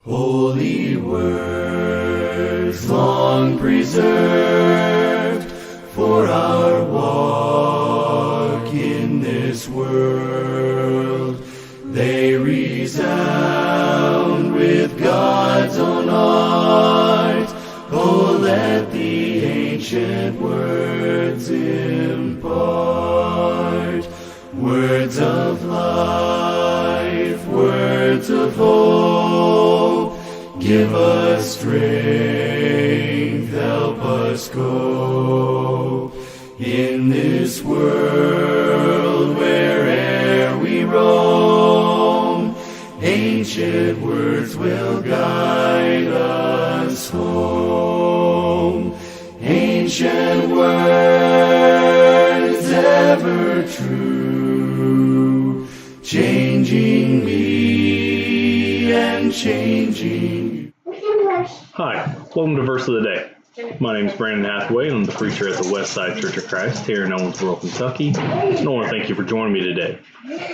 Holy words long preserved for our walk in this world, they resound with God's own art. Oh, let the ancient words impart words of life, words of hope. Give us strength, help us cope in this world where'er we roam. Ancient words will guide us home. Ancient words ever true, changing me and changing you. Hi, welcome to Verse of the Day. My name is Brandon Hathaway, and I'm the preacher at the Westside Church of Christ here in Owensboro, Kentucky. And I want to thank you for joining me today.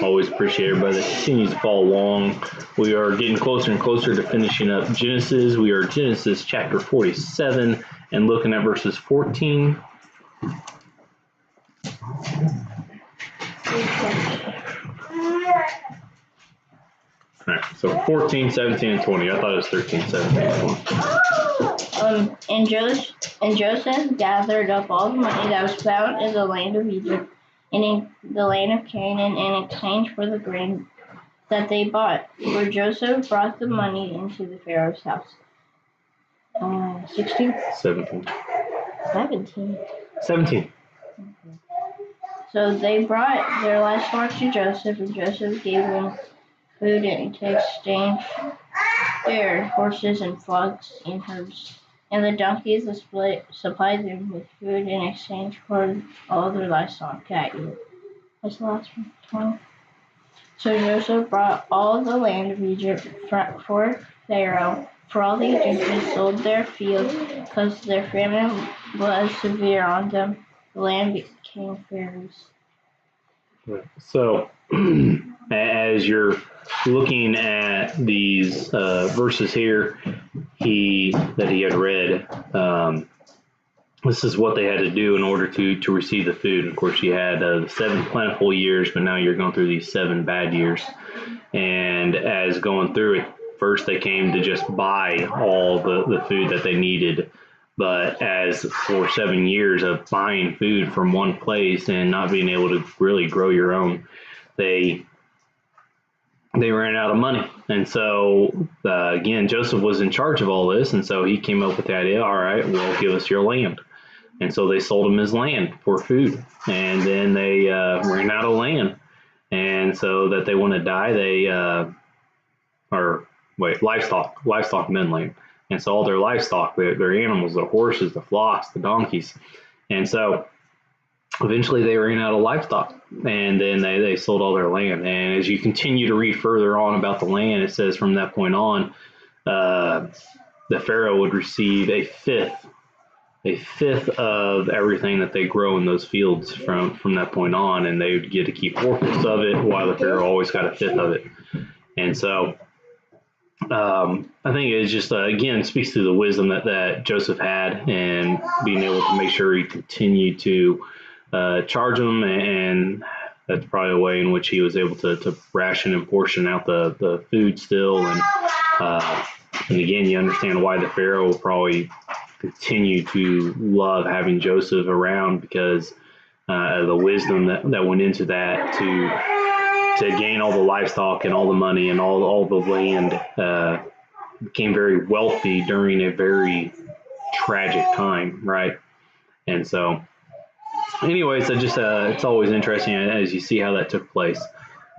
Always appreciate everybody that continues to follow along. We are getting closer and closer to finishing up Genesis. We are Genesis chapter 47 and looking at verses 14. All right, so 14, 17, and 20. I thought it was 13, 17, and 20. And Joseph gathered up all the money that was found in the land of Egypt and in the land of Canaan in exchange for the grain that they bought. For Joseph brought the money into the Pharaoh's house. 16? 17. 17. 17. So they brought their livestock to Joseph, and Joseph gave them food to exchange their horses and flocks and herds. And the donkeys supplied them with food in exchange for all their livestock. That's the last one. 20. So Joseph brought all the land of Egypt for Pharaoh, for all the Egyptians sold their fields, because their famine was severe on them. The land became Pharaoh's. So, as you're looking at these verses here, that he had read, this is what they had to do in order to receive the food. And of course, you had the 7 plentiful years, but now you're going through these 7 bad years. And as going through it, first they came to just buy all the food that they needed. But as for 7 years of buying food from one place and not being able to really grow your own, they ran out of money. And so, again, Joseph was in charge of all this. And so he came up with the idea, all right, well, give us your land. And so they sold him his land for food. And then they ran out of land. And so that they wouldn't die, livestock and then land. And so all their livestock, their animals, their horses, the flocks, the donkeys. And so eventually they ran out of livestock, and then they sold all their land. And as you continue to read further on about the land, it says from that point on, the Pharaoh would receive a fifth of everything that they grow in those fields from that point on, and they would get to keep 4/5 of it, while the Pharaoh always got a fifth of it. And so I think it just, again, speaks to the wisdom that Joseph had, and being able to make sure he continued to charge them, and that's probably a way in which he was able to ration and portion out the food still. And again, you understand why the Pharaoh will probably continue to love having Joseph around, because the wisdom that went into that to gain all the livestock and all the money and all the land, became very wealthy during a very tragic time, right? And so, anyways, it's always interesting as you see how that took place.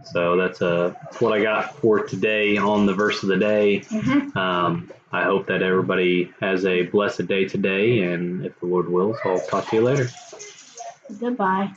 So that's what I got for today on the verse of the day. I hope that everybody has a blessed day today, and if the Lord wills, I'll talk to you later. Goodbye.